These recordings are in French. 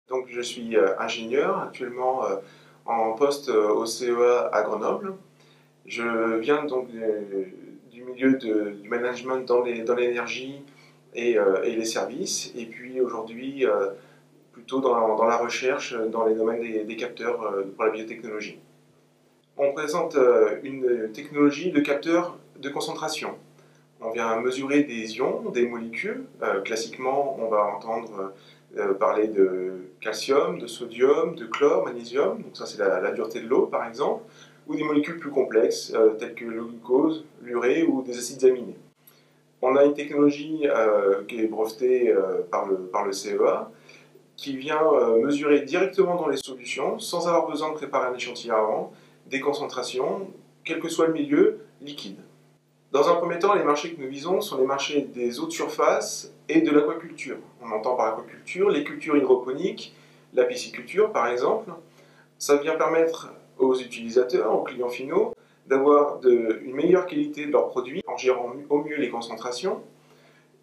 Donc, je suis ingénieur, actuellement en poste au CEA à Grenoble. Je viens donc du milieu du management dans l'énergie et les services, et puis aujourd'hui plutôt dans la recherche dans les domaines des capteurs pour la biotechnologie. On présente une technologie de capteur de concentration. On vient mesurer des ions, des molécules. Classiquement, on va entendre parler de calcium, de sodium, de chlore, magnésium. Donc ça, c'est la dureté de l'eau, par exemple. Ou des molécules plus complexes, telles que le glucose, l'urée ou des acides aminés. On a une technologie qui est brevetée par le CEA, qui vient mesurer directement dans les solutions, sans avoir besoin de préparer un échantillon avant, des concentrations, quel que soit le milieu, liquide. Dans un premier temps, les marchés que nous visons sont les marchés des eaux de surface et de l'aquaculture. On entend par aquaculture les cultures hydroponiques, la pisciculture par exemple. Ça vient permettre aux utilisateurs, aux clients finaux, d'avoir une meilleure qualité de leurs produits en gérant au mieux les concentrations,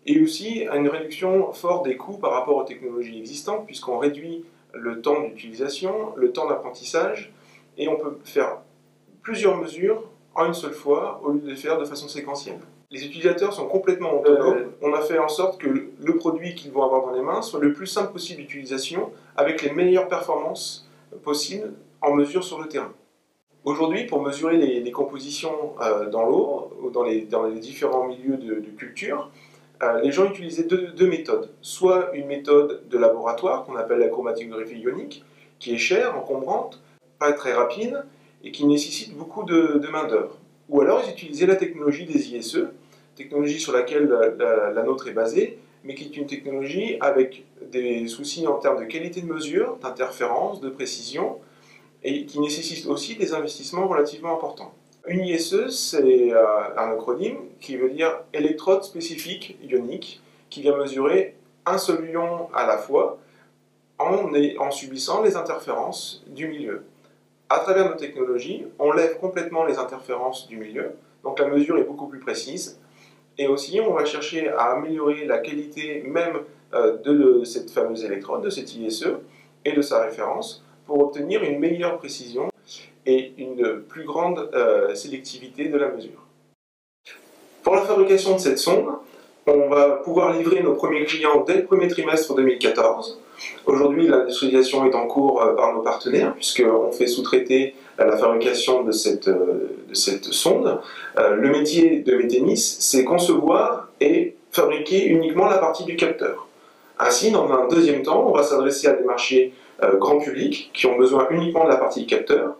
et aussi une réduction forte des coûts par rapport aux technologies existantes, puisqu'on réduit le temps d'utilisation, le temps d'apprentissage, et on peut faire plusieurs mesures en une seule fois, au lieu de les faire de façon séquentielle. Les utilisateurs sont complètement autonomes. On a fait en sorte que le produit qu'ils vont avoir dans les mains soit le plus simple possible d'utilisation, avec les meilleures performances possibles en mesure sur le terrain. Aujourd'hui, pour mesurer les compositions dans l'eau ou dans les différents milieux de culture, les gens utilisaient deux méthodes. Soit une méthode de laboratoire, qu'on appelle la chromatographie ionique, qui est chère, encombrante, pas très rapide, et qui nécessite beaucoup de main-d'œuvre. Ou alors ils utilisaient la technologie des ISE, technologie sur laquelle la nôtre est basée, mais qui est une technologie avec des soucis en termes de qualité de mesure, d'interférence, de précision, et qui nécessite aussi des investissements relativement importants. Une ISE, c'est un acronyme qui veut dire électrode spécifique ionique, qui vient mesurer un seul ion à la fois en subissant les interférences du milieu. À travers nos technologies, on lève complètement les interférences du milieu, donc la mesure est beaucoup plus précise, et aussi on va chercher à améliorer la qualité même de cette fameuse électrode, de cette ISE, et de sa référence, pour obtenir une meilleure précision et une plus grande sélectivité de la mesure. Pour la fabrication de cette sonde, on va pouvoir livrer nos premiers clients dès le premier trimestre 2014. Aujourd'hui, l'industrialisation est en cours par nos partenaires, puisqu'on fait sous-traiter la fabrication de cette sonde. Le métier de Métémis, c'est concevoir et fabriquer uniquement la partie du capteur. Ainsi, dans un deuxième temps, on va s'adresser à des marchés grand public qui ont besoin uniquement de la partie capteur.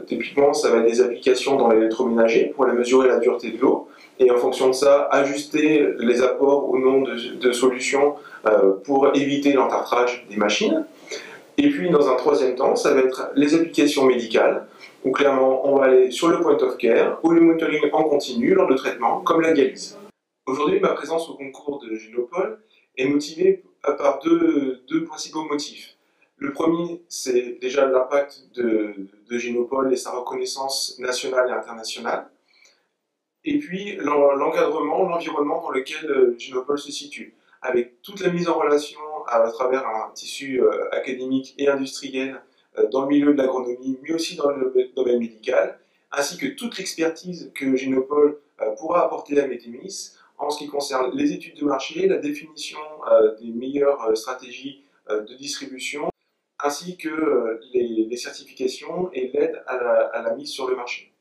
Typiquement, ça va être des applications dans l'électroménager pour aller mesurer la dureté de l'eau et en fonction de ça, ajuster les apports ou non de solutions pour éviter l'entartrage des machines. Et puis, dans un troisième temps, ça va être les applications médicales, où clairement, on va aller sur le point of care ou le monitoring en continu lors de traitement, comme la dialyse. Aujourd'hui, ma présence au concours de Génopole est motivée par deux principaux motifs. Le premier, c'est déjà l'impact de Génopole et sa reconnaissance nationale et internationale. Et puis l'encadrement, l'environnement dans lequel Génopole se situe, avec toute la mise en relation à travers un tissu académique et industriel dans le milieu de l'agronomie, mais aussi dans le domaine médical, ainsi que toute l'expertise que Génopole pourra apporter à Métémis en ce qui concerne les études de marché, la définition des meilleures stratégies de distribution, ainsi que les certifications et l'aide à la mise sur le marché.